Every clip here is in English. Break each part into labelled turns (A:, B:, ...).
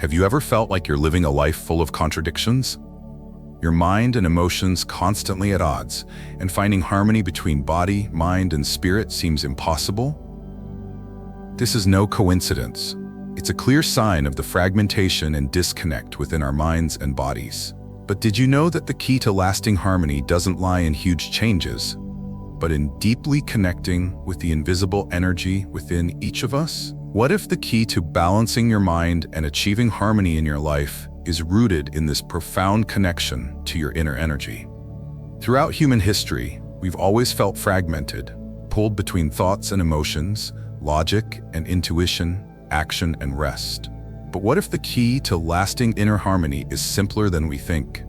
A: Have you ever felt like you're living a life full of contradictions? Your mind and emotions constantly at odds, and finding harmony between body, mind, and spirit seems impossible? This is no coincidence. It's a clear sign of the fragmentation and disconnect within our minds and bodies. But did you know that the key to lasting harmony doesn't lie in huge changes, but in deeply connecting with the invisible energy within each of us? What if the key to balancing your mind and achieving harmony in your life is rooted in this profound connection to your inner energy? Throughout human history, we've always felt fragmented, pulled between thoughts and emotions, logic and intuition, action and rest. But what if the key to lasting inner harmony is simpler than we think?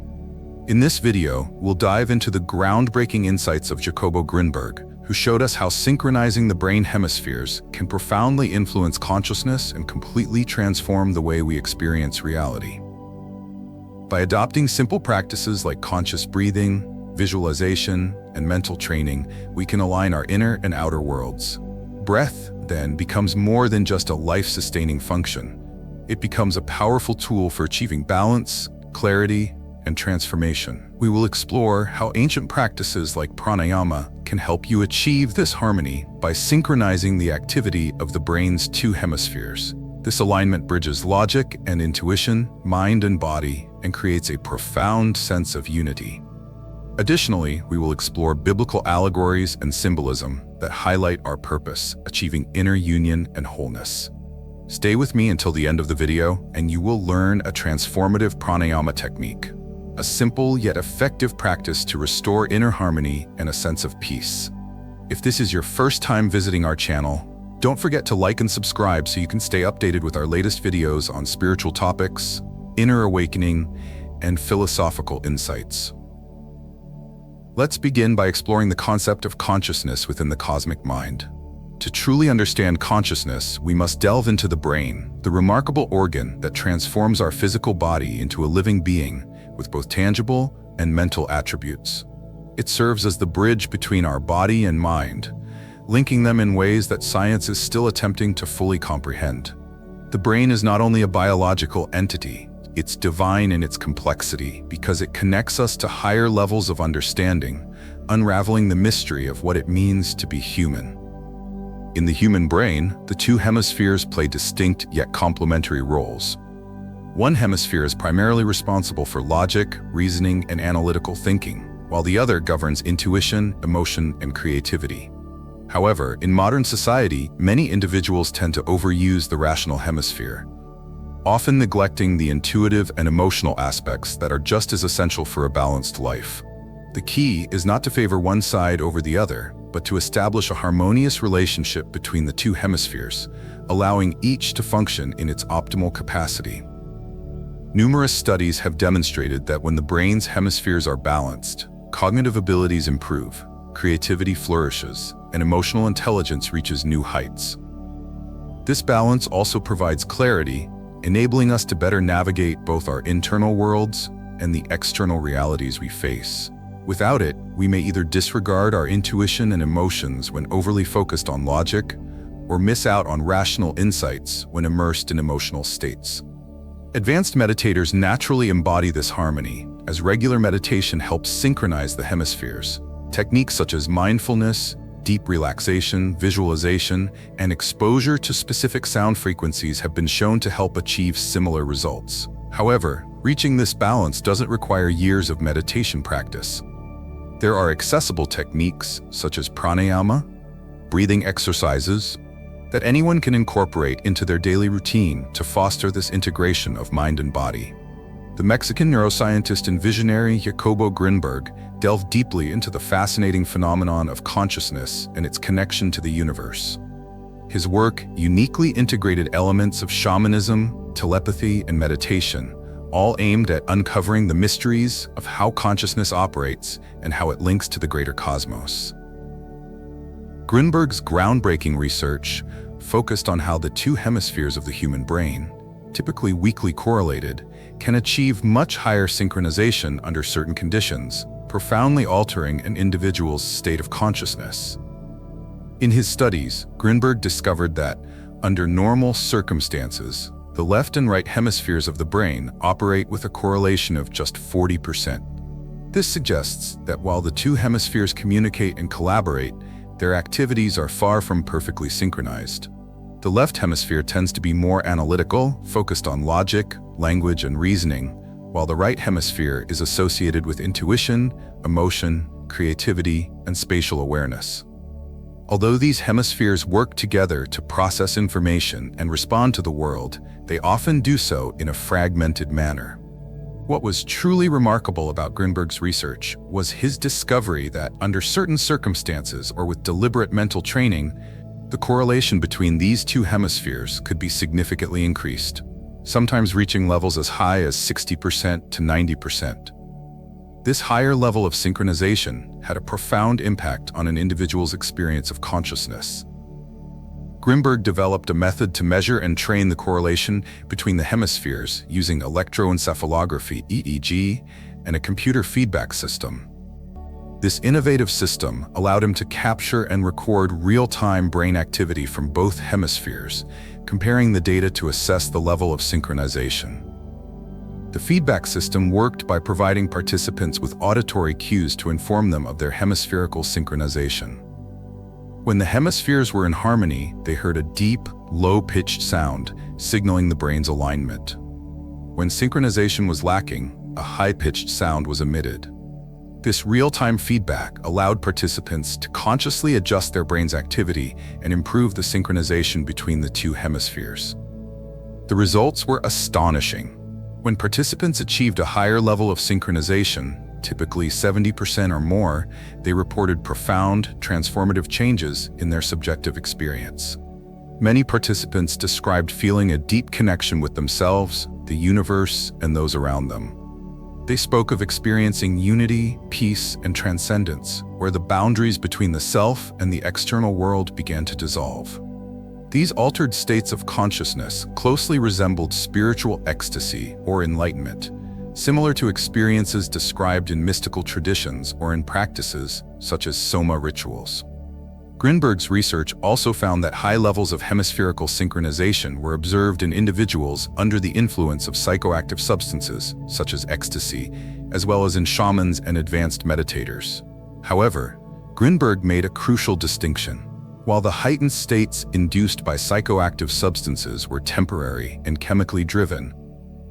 A: In this video, we'll dive into the groundbreaking insights of Jacobo Grinberg, who showed us how synchronizing the brain hemispheres can profoundly influence consciousness and completely transform the way we experience reality. By adopting simple practices like conscious breathing, visualization, and mental training, we can align our inner and outer worlds. Breath, then, becomes more than just a life-sustaining function. It becomes a powerful tool for achieving balance, clarity, and transformation. We will explore how ancient practices like pranayama can help you achieve this harmony by synchronizing the activity of the brain's two hemispheres. This alignment bridges logic and intuition, mind and body, and creates a profound sense of unity. Additionally, we will explore biblical allegories and symbolism that highlight our purpose, achieving inner union and wholeness. Stay with me until the end of the video, and you will learn a transformative pranayama technique, a simple yet effective practice to restore inner harmony and a sense of peace. If this is your first time visiting our channel, don't forget to like and subscribe so you can stay updated with our latest videos on spiritual topics, inner awakening, and philosophical insights. Let's begin by exploring the concept of consciousness within the cosmic mind. To truly understand consciousness, we must delve into the brain, the remarkable organ that transforms our physical body into a living being with both tangible and mental attributes. It serves as the bridge between our body and mind, linking them in ways that science is still attempting to fully comprehend. The brain is not only a biological entity, it's divine in its complexity because it connects us to higher levels of understanding, unraveling the mystery of what it means to be human. In the human brain, the two hemispheres play distinct yet complementary roles. One hemisphere is primarily responsible for logic, reasoning, and analytical thinking, while the other governs intuition, emotion, and creativity. However, in modern society, many individuals tend to overuse the rational hemisphere, often neglecting the intuitive and emotional aspects that are just as essential for a balanced life. The key is not to favor one side over the other, but to establish a harmonious relationship between the two hemispheres, allowing each to function in its optimal capacity. Numerous studies have demonstrated that when the brain's hemispheres are balanced, cognitive abilities improve, creativity flourishes, and emotional intelligence reaches new heights. This balance also provides clarity, enabling us to better navigate both our internal worlds and the external realities we face. Without it, we may either disregard our intuition and emotions when overly focused on logic, or miss out on rational insights when immersed in emotional states. Advanced meditators naturally embody this harmony, as regular meditation helps synchronize the hemispheres. Techniques such as mindfulness, deep relaxation, visualization, and exposure to specific sound frequencies have been shown to help achieve similar results. However, reaching this balance doesn't require years of meditation practice. There are accessible techniques such as pranayama, breathing exercises, that anyone can incorporate into their daily routine to foster this integration of mind and body. The Mexican neuroscientist and visionary Jacobo Grinberg delved deeply into the fascinating phenomenon of consciousness and its connection to the universe. His work uniquely integrated elements of shamanism, telepathy, and meditation, all aimed at uncovering the mysteries of how consciousness operates and how it links to the greater cosmos. Grinberg's groundbreaking research focused on how the two hemispheres of the human brain, typically weakly correlated, can achieve much higher synchronization under certain conditions, profoundly altering an individual's state of consciousness. In his studies, Grinberg discovered that, under normal circumstances, The left and right hemispheres of the brain operate with a correlation of just 40%. This suggests that while the two hemispheres communicate and collaborate, their activities are far from perfectly synchronized. The left hemisphere tends to be more analytical, focused on logic, language, and reasoning, while the right hemisphere is associated with intuition, emotion, creativity, and spatial awareness. Although these hemispheres work together to process information and respond to the world, they often do so in a fragmented manner. What was truly remarkable about Grinberg's research was his discovery that under certain circumstances or with deliberate mental training, the correlation between these two hemispheres could be significantly increased, sometimes reaching levels as high as 60% to 90%. This higher level of synchronization had a profound impact on an individual's experience of consciousness. Grinberg developed a method to measure and train the correlation between the hemispheres using electroencephalography (EEG) and a computer feedback system. This innovative system allowed him to capture and record real-time brain activity from both hemispheres, comparing the data to assess the level of synchronization. The feedback system worked by providing participants with auditory cues to inform them of their hemispherical synchronization. When the hemispheres were in harmony, they heard a deep, low-pitched sound, signaling the brain's alignment. When synchronization was lacking, a high-pitched sound was emitted. This real-time feedback allowed participants to consciously adjust their brain's activity and improve the synchronization between the two hemispheres. The results were astonishing. When participants achieved a higher level of synchronization, typically 70% or more, they reported profound, transformative changes in their subjective experience. Many participants described feeling a deep connection with themselves, the universe, and those around them. They spoke of experiencing unity, peace, and transcendence, where the boundaries between the self and the external world began to dissolve. These altered states of consciousness closely resembled spiritual ecstasy or enlightenment, similar to experiences described in mystical traditions or in practices such as soma rituals. Grinberg's research also found that high levels of hemispherical synchronization were observed in individuals under the influence of psychoactive substances, such as ecstasy, as well as in shamans and advanced meditators. However, Grinberg made a crucial distinction. While the heightened states induced by psychoactive substances were temporary and chemically driven,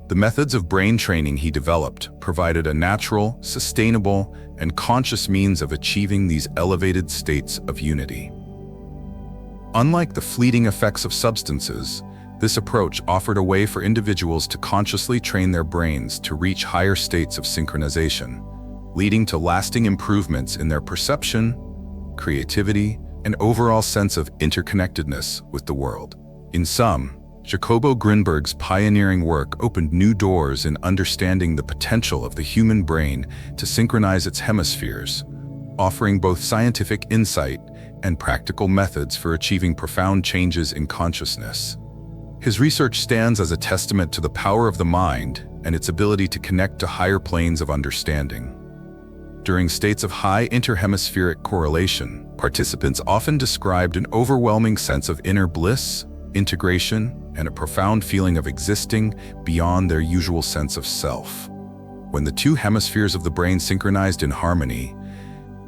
A: the methods of brain training he developed provided a natural, sustainable, and conscious means of achieving these elevated states of unity. Unlike the fleeting effects of substances, this approach offered a way for individuals to consciously train their brains to reach higher states of synchronization, leading to lasting improvements in their perception, creativity, and overall sense of interconnectedness with the world. In sum, Jacobo Grinberg's pioneering work opened new doors in understanding the potential of the human brain to synchronize its hemispheres, offering both scientific insight and practical methods for achieving profound changes in consciousness. His research stands as a testament to the power of the mind and its ability to connect to higher planes of understanding. During states of high interhemispheric correlation, participants often described an overwhelming sense of inner bliss, integration, and a profound feeling of existing beyond their usual sense of self. When the two hemispheres of the brain synchronized in harmony,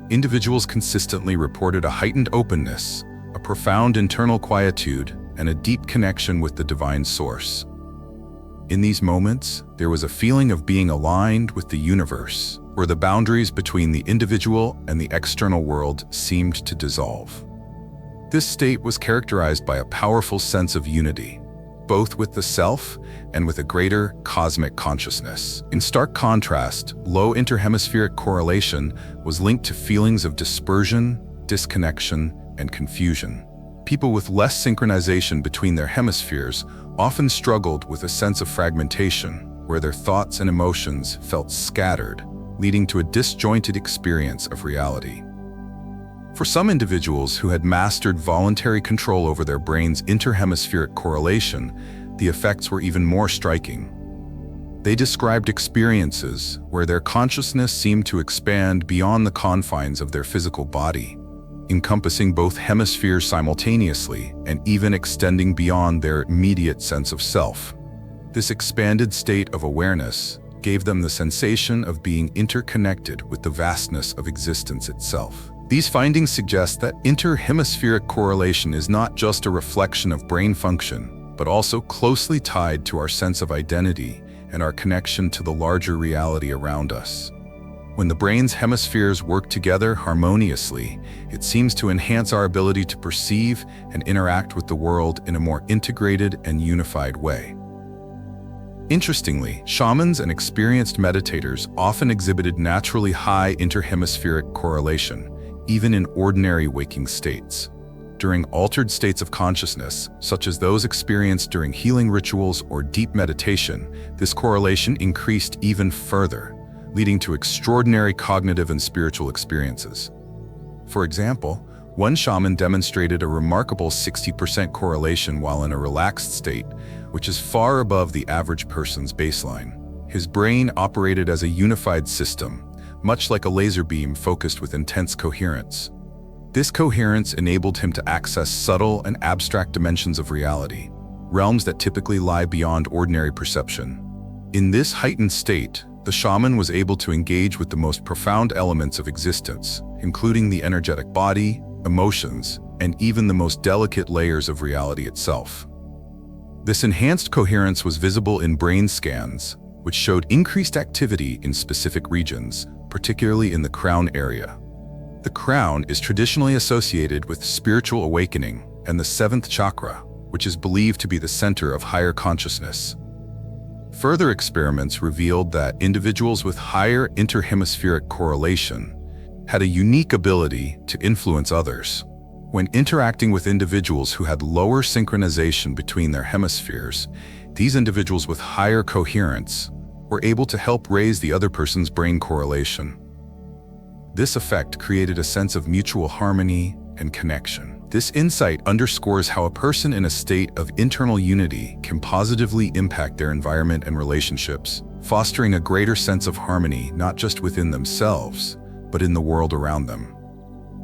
A: individuals consistently reported a heightened openness, a profound internal quietude, and a deep connection with the divine source. In these moments, there was a feeling of being aligned with the universe, where the boundaries between the individual and the external world seemed to dissolve. This state was characterized by a powerful sense of unity, both with the self and with a greater cosmic consciousness. In stark contrast, low interhemispheric correlation was linked to feelings of dispersion, disconnection, and confusion. People with less synchronization between their hemispheres often struggled with a sense of fragmentation, where their thoughts and emotions felt scattered, leading to a disjointed experience of reality. For some individuals who had mastered voluntary control over their brain's interhemispheric correlation, the effects were even more striking. They described experiences where their consciousness seemed to expand beyond the confines of their physical body, encompassing both hemispheres simultaneously and even extending beyond their immediate sense of self. This expanded state of awareness gave them the sensation of being interconnected with the vastness of existence itself. These findings suggest that interhemispheric correlation is not just a reflection of brain function, but also closely tied to our sense of identity and our connection to the larger reality around us. When the brain's hemispheres work together harmoniously, it seems to enhance our ability to perceive and interact with the world in a more integrated and unified way. Interestingly, shamans and experienced meditators often exhibited naturally high interhemispheric correlation, even in ordinary waking states. During altered states of consciousness, such as those experienced during healing rituals or deep meditation, this correlation increased even further, leading to extraordinary cognitive and spiritual experiences. For example, one shaman demonstrated a remarkable 60% correlation while in a relaxed state, which is far above the average person's baseline. His brain operated as a unified system, much like a laser beam focused with intense coherence. This coherence enabled him to access subtle and abstract dimensions of reality, realms that typically lie beyond ordinary perception. In this heightened state, the shaman was able to engage with the most profound elements of existence, including the energetic body, emotions, and even the most delicate layers of reality itself. This enhanced coherence was visible in brain scans, which showed increased activity in specific regions, particularly in the crown area. The crown is traditionally associated with spiritual awakening and the seventh chakra, which is believed to be the center of higher consciousness. Further experiments revealed that individuals with higher interhemispheric correlation had a unique ability to influence others. When interacting with individuals who had lower synchronization between their hemispheres, these individuals with higher coherence were able to help raise the other person's brain correlation. This effect created a sense of mutual harmony and connection. This insight underscores how a person in a state of internal unity can positively impact their environment and relationships, fostering a greater sense of harmony not just within themselves, but in the world around them.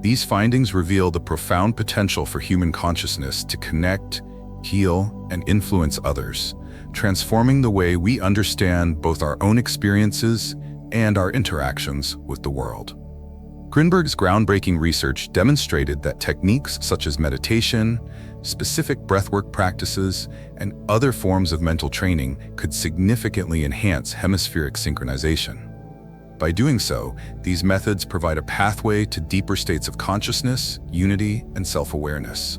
A: These findings reveal the profound potential for human consciousness to connect, heal, and influence others, transforming the way we understand both our own experiences and our interactions with the world. Grinberg's groundbreaking research demonstrated that techniques such as meditation, specific breathwork practices, and other forms of mental training could significantly enhance hemispheric synchronization. By doing so, these methods provide a pathway to deeper states of consciousness, unity, and self-awareness.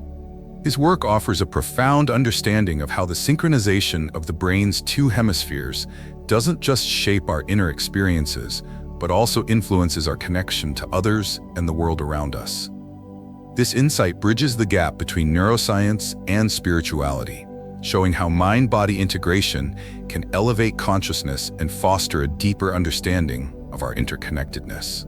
A: His work offers a profound understanding of how the synchronization of the brain's two hemispheres doesn't just shape our inner experiences, but also influences our connection to others and the world around us. This insight bridges the gap between neuroscience and spirituality, showing how mind-body integration can elevate consciousness and foster a deeper understanding of our interconnectedness.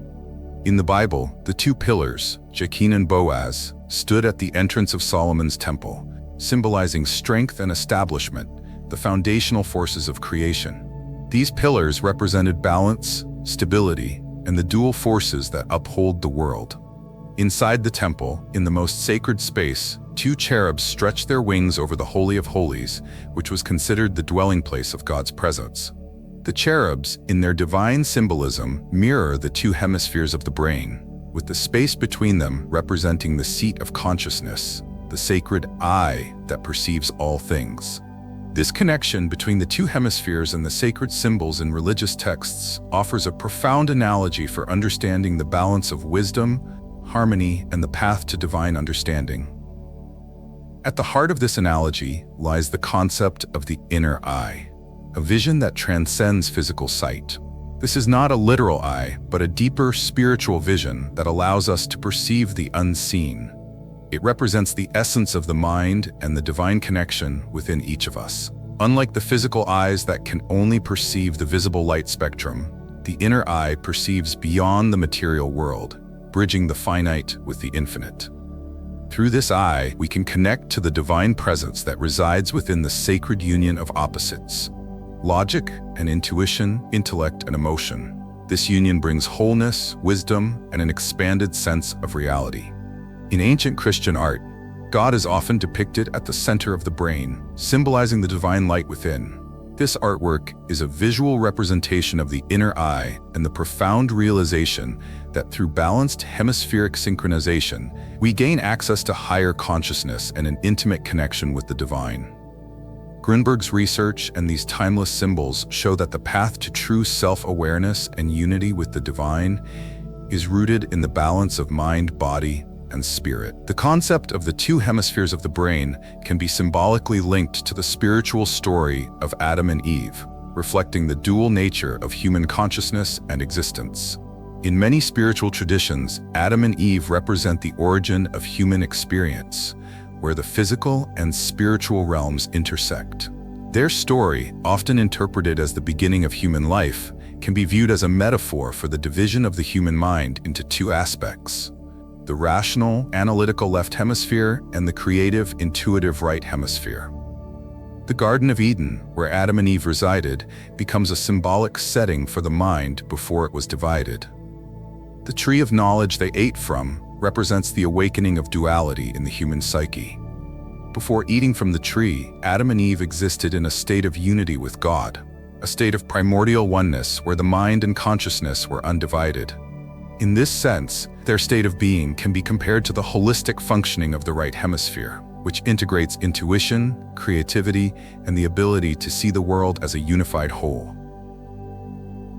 A: In the Bible, the two pillars, Jachin and Boaz, stood at the entrance of Solomon's temple, symbolizing strength and establishment, the foundational forces of creation. These pillars represented balance, stability, and the dual forces that uphold the world. Inside the temple, in the most sacred space, two cherubs stretched their wings over the Holy of Holies, which was considered the dwelling place of God's presence. The cherubs, in their divine symbolism, mirror the two hemispheres of the brain, with the space between them representing the seat of consciousness, the sacred I that perceives all things. This connection between the two hemispheres and the sacred symbols in religious texts offers a profound analogy for understanding the balance of wisdom, harmony, and the path to divine understanding. At the heart of this analogy lies the concept of the inner eye, a vision that transcends physical sight. This is not a literal eye, but a deeper spiritual vision that allows us to perceive the unseen. It represents the essence of the mind and the divine connection within each of us. Unlike the physical eyes that can only perceive the visible light spectrum, the inner eye perceives beyond the material world, bridging the finite with the infinite. Through this eye, we can connect to the divine presence that resides within the sacred union of opposites: logic and intuition, intellect and emotion. This union brings wholeness, wisdom, and an expanded sense of reality. In ancient Christian art, God is often depicted at the center of the brain, symbolizing the divine light within. This artwork is a visual representation of the inner eye and the profound realization that through balanced hemispheric synchronization, we gain access to higher consciousness and an intimate connection with the divine. Grunberg's research and these timeless symbols show that the path to true self-awareness and unity with the divine is rooted in the balance of mind, body, and spirit. The concept of the two hemispheres of the brain can be symbolically linked to the spiritual story of Adam and Eve, reflecting the dual nature of human consciousness and existence. In many spiritual traditions, Adam and Eve represent the origin of human experience, where the physical and spiritual realms intersect. Their story, often interpreted as the beginning of human life, can be viewed as a metaphor for the division of the human mind into two aspects: the rational, analytical left hemisphere and the creative, intuitive right hemisphere. The Garden of Eden, where Adam and Eve resided, becomes a symbolic setting for the mind before it was divided. The tree of knowledge they ate from represents the awakening of duality in the human psyche. Before eating from the tree, Adam and Eve existed in a state of unity with God, a state of primordial oneness where the mind and consciousness were undivided. In this sense, their state of being can be compared to the holistic functioning of the right hemisphere, which integrates intuition, creativity, and the ability to see the world as a unified whole.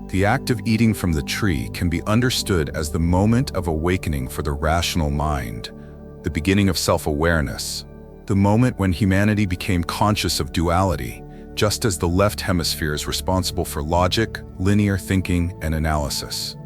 A: The act of eating from the tree can be understood as the moment of awakening for the rational mind, the beginning of self-awareness, the moment when humanity became conscious of duality, just as the left hemisphere is responsible for logic, linear thinking, and analysis.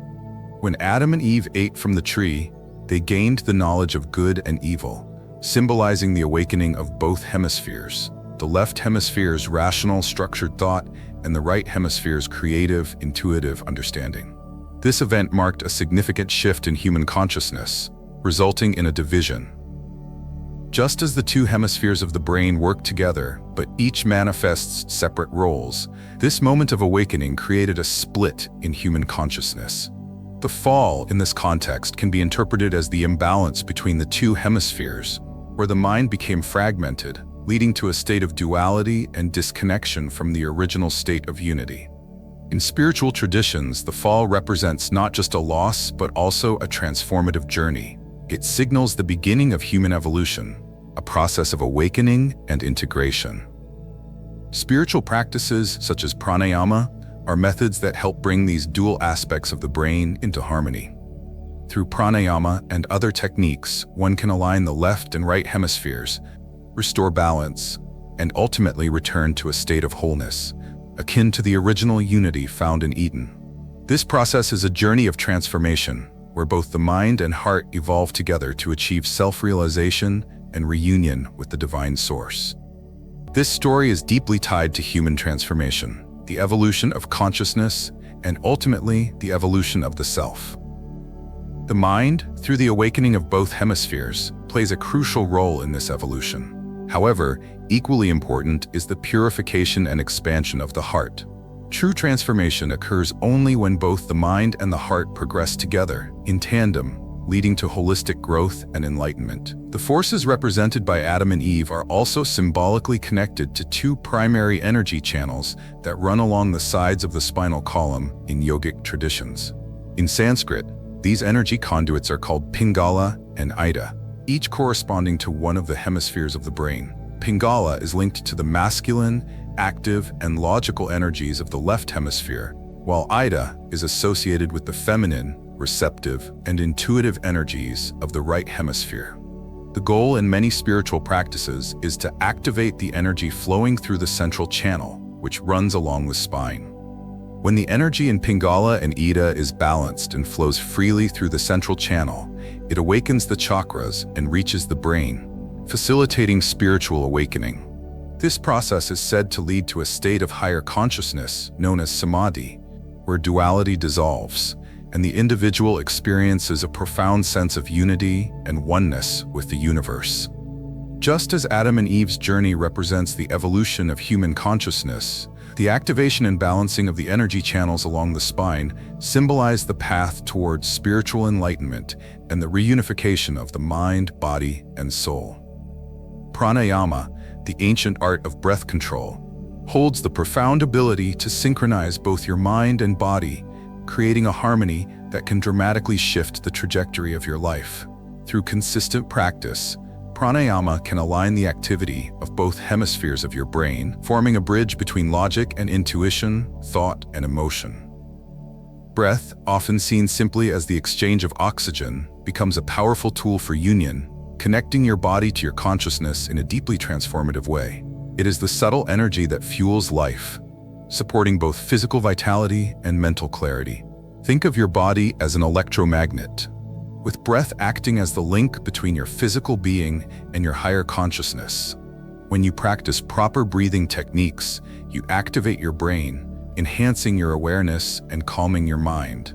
A: When Adam and Eve ate from the tree, they gained the knowledge of good and evil, symbolizing the awakening of both hemispheres, the left hemisphere's rational, structured thought, and the right hemisphere's creative, intuitive understanding. This event marked a significant shift in human consciousness, resulting in a division. Just as the two hemispheres of the brain work together, but each manifests separate roles, this moment of awakening created a split in human consciousness. The fall, in this context, can be interpreted as the imbalance between the two hemispheres, where the mind became fragmented, leading to a state of duality and disconnection from the original state of unity. In spiritual traditions, the fall represents not just a loss, but also a transformative journey. It signals the beginning of human evolution, a process of awakening and integration. Spiritual practices such as pranayama are methods that help bring these dual aspects of the brain into harmony. Through pranayama and other techniques, one can align the left and right hemispheres, restore balance, and ultimately return to a state of wholeness, akin to the original unity found in Eden. This process is a journey of transformation, where both the mind and heart evolve together to achieve self-realization and reunion with the divine source. This story is deeply tied to human transformation, the evolution of consciousness, and ultimately the evolution of the self. The mind, through the awakening of both hemispheres, plays a crucial role in this evolution. However, equally important is the purification and expansion of the heart. True transformation occurs only when both the mind and the heart progress together, in tandem, leading to holistic growth and enlightenment. The forces represented by Adam and Eve are also symbolically connected to two primary energy channels that run along the sides of the spinal column in yogic traditions. In Sanskrit, these energy conduits are called Pingala and Ida, each corresponding to one of the hemispheres of the brain. Pingala is linked to the masculine, active, and logical energies of the left hemisphere, while Ida is associated with the feminine, receptive, and intuitive energies of the right hemisphere. The goal in many spiritual practices is to activate the energy flowing through the central channel, which runs along the spine. When the energy in Pingala and Ida is balanced and flows freely through the central channel, it awakens the chakras and reaches the brain, facilitating spiritual awakening. This process is said to lead to a state of higher consciousness known as samadhi, where duality dissolves, and the individual experiences a profound sense of unity and oneness with the universe. Just as Adam and Eve's journey represents the evolution of human consciousness, the activation and balancing of the energy channels along the spine symbolize the path towards spiritual enlightenment and the reunification of the mind, body, and soul. Pranayama, the ancient art of breath control, holds the profound ability to synchronize both your mind and body, creating a harmony that can dramatically shift the trajectory of your life. Through consistent practice, pranayama can align the activity of both hemispheres of your brain, forming a bridge between logic and intuition, thought and emotion. Breath, often seen simply as the exchange of oxygen, becomes a powerful tool for union, connecting your body to your consciousness in a deeply transformative way. It is the subtle energy that fuels life, supporting both physical vitality and mental clarity. Think of your body as an electromagnet, with breath acting as the link between your physical being and your higher consciousness. When you practice proper breathing techniques, you activate your brain, enhancing your awareness and calming your mind.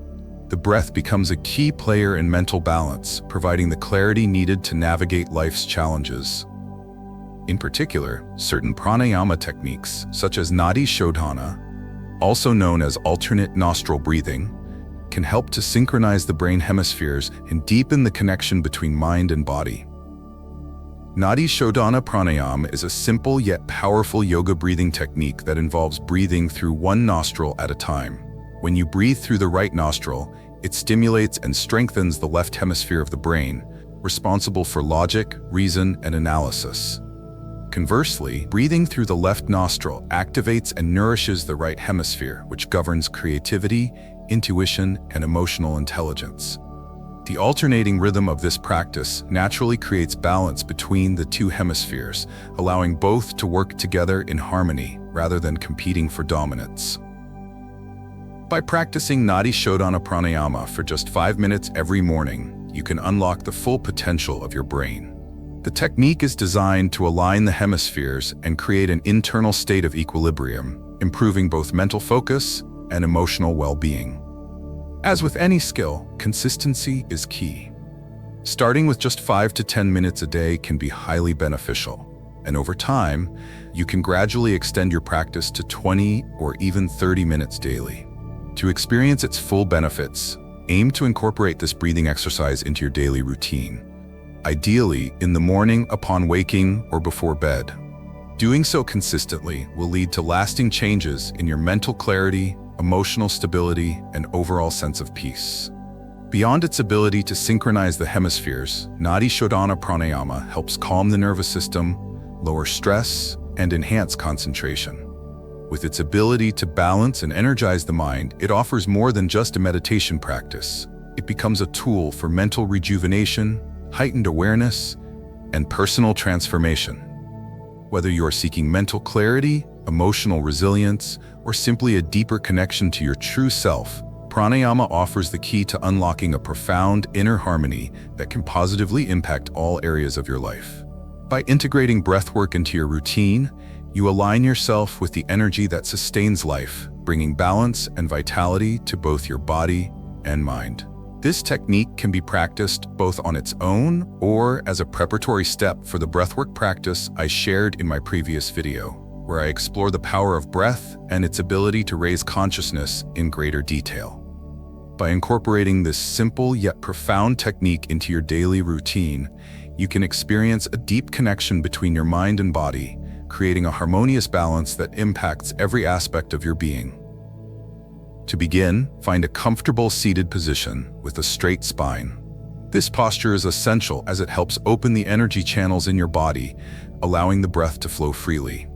A: The breath becomes a key player in mental balance, providing the clarity needed to navigate life's challenges. In particular, certain pranayama techniques, such as Nadi Shodhana, also known as alternate nostril breathing, can help to synchronize the brain hemispheres and deepen the connection between mind and body. Nadi Shodhana pranayama is a simple yet powerful yoga breathing technique that involves breathing through one nostril at a time. When you breathe through the right nostril, it stimulates and strengthens the left hemisphere of the brain, responsible for logic, reason, and analysis. Conversely, breathing through the left nostril activates and nourishes the right hemisphere, which governs creativity, intuition, and emotional intelligence. The alternating rhythm of this practice naturally creates balance between the two hemispheres, allowing both to work together in harmony rather than competing for dominance. By practicing Nadi Shodhana pranayama for just 5 minutes every morning, you can unlock the full potential of your brain. The technique is designed to align the hemispheres and create an internal state of equilibrium, improving both mental focus and emotional well-being. As with any skill, consistency is key. Starting with just 5 to 10 minutes a day can be highly beneficial, and over time, you can gradually extend your practice to 20 or even 30 minutes daily. To experience its full benefits, aim to incorporate this breathing exercise into your daily routine, ideally in the morning upon waking or before bed. Doing so consistently will lead to lasting changes in your mental clarity, emotional stability, and overall sense of peace. Beyond its ability to synchronize the hemispheres, Nadi Shodhana pranayama helps calm the nervous system, lower stress, and enhance concentration. With its ability to balance and energize the mind, it offers more than just a meditation practice. It becomes a tool for mental rejuvenation, heightened awareness, and personal transformation. Whether you are seeking mental clarity, emotional resilience, or simply a deeper connection to your true self, pranayama offers the key to unlocking a profound inner harmony that can positively impact all areas of your life. By integrating breathwork into your routine, you align yourself with the energy that sustains life, bringing balance and vitality to both your body and mind. This technique can be practiced both on its own or as a preparatory step for the breathwork practice I shared in my previous video, where I explore the power of breath and its ability to raise consciousness in greater detail. By incorporating this simple yet profound technique into your daily routine, you can experience a deep connection between your mind and body, creating a harmonious balance that impacts every aspect of your being. To begin, find a comfortable seated position with a straight spine. This posture is essential as it helps open the energy channels in your body, allowing the breath to flow freely.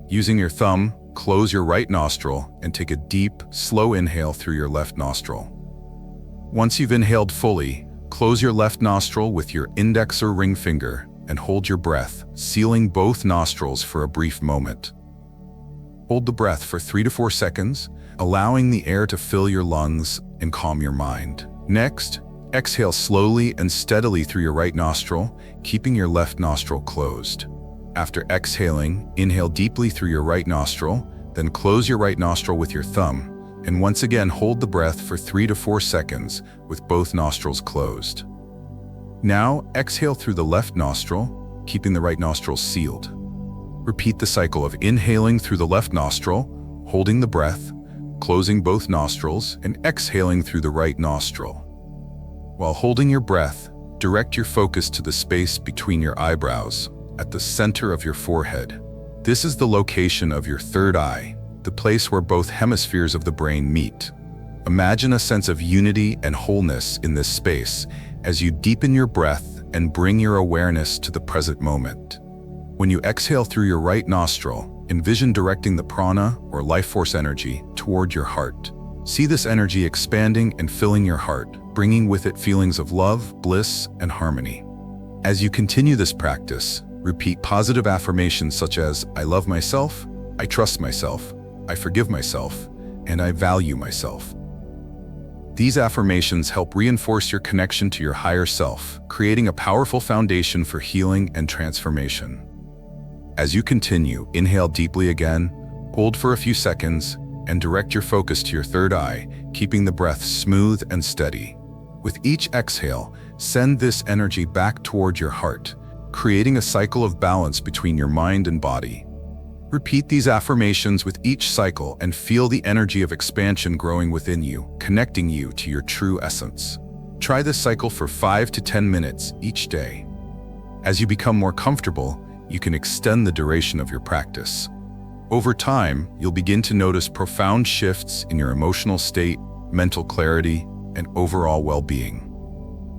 A: Using your thumb, close your right nostril and take a deep, slow inhale through your left nostril. Once you've inhaled fully, close your left nostril with your index or ring finger and hold your breath, sealing both nostrils for a brief moment. Hold the breath for 3 to 4 seconds, allowing the air to fill your lungs and calm your mind. Next, exhale slowly and steadily through your right nostril, keeping your left nostril closed. After exhaling, inhale deeply through your right nostril, then close your right nostril with your thumb, and once again hold the breath for 3 to 4 seconds with both nostrils closed. Now, exhale through the left nostril, keeping the right nostril sealed. Repeat the cycle of inhaling through the left nostril, holding the breath, closing both nostrils, and exhaling through the right nostril. While holding your breath, direct your focus to the space between your eyebrows, at the center of your forehead. This is the location of your third eye, the place where both hemispheres of the brain meet. Imagine a sense of unity and wholeness in this space as you deepen your breath and bring your awareness to the present moment. When you exhale through your right nostril, envision directing the prana or life force energy toward your heart. See this energy expanding and filling your heart, bringing with it feelings of love, bliss, and harmony. As you continue this practice, repeat positive affirmations such as, I love myself, I trust myself, I forgive myself, and I value myself. These affirmations help reinforce your connection to your higher self, creating a powerful foundation for healing and transformation. As you continue, inhale deeply again, hold for a few seconds, and direct your focus to your third eye, keeping the breath smooth and steady. With each exhale, send this energy back toward your heart, creating a cycle of balance between your mind and body. Repeat these affirmations with each cycle and feel the energy of expansion growing within you, connecting you to your true essence. Try this cycle for 5 to 10 minutes each day. As you become more comfortable, you can extend the duration of your practice. Over time, you'll begin to notice profound shifts in your emotional state, mental clarity, and overall well-being.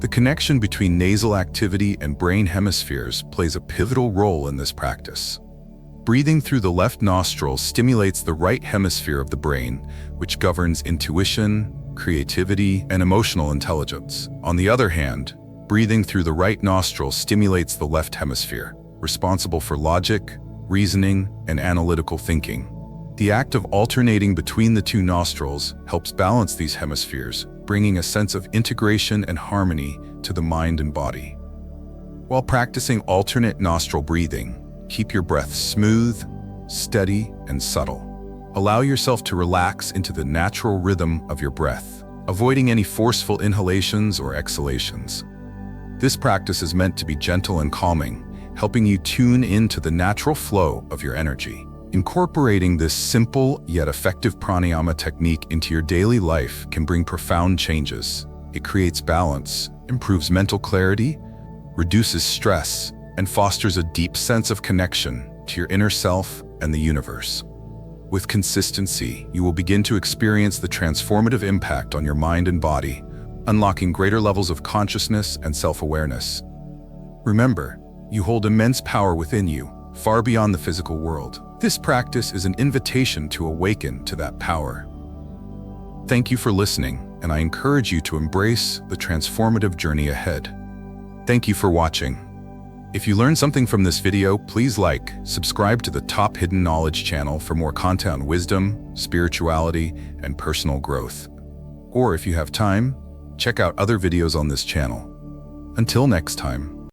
A: The connection between nasal activity and brain hemispheres plays a pivotal role in this practice. Breathing through the left nostril stimulates the right hemisphere of the brain, which governs intuition, creativity, and emotional intelligence. On the other hand, breathing through the right nostril stimulates the left hemisphere, responsible for logic, reasoning, and analytical thinking. The act of alternating between the two nostrils helps balance these hemispheres, bringing a sense of integration and harmony to the mind and body. While practicing alternate nostril breathing, keep your breath smooth, steady, and subtle. Allow yourself to relax into the natural rhythm of your breath, avoiding any forceful inhalations or exhalations. This practice is meant to be gentle and calming, helping you tune into the natural flow of your energy. Incorporating this simple yet effective pranayama technique into your daily life can bring profound changes. It creates balance, improves mental clarity, reduces stress, and fosters a deep sense of connection to your inner self and the universe. With consistency, you will begin to experience the transformative impact on your mind and body, unlocking greater levels of consciousness and self-awareness. Remember, you hold immense power within you, far beyond the physical world. This practice is an invitation to awaken to that power. Thank you for listening, and I encourage you to embrace the transformative journey ahead. Thank you for watching. If you learned something from this video, please like, subscribe to the Top Hidden Knowledge channel for more content on wisdom, spirituality, and personal growth. Or if you have time, check out other videos on this channel. Until next time.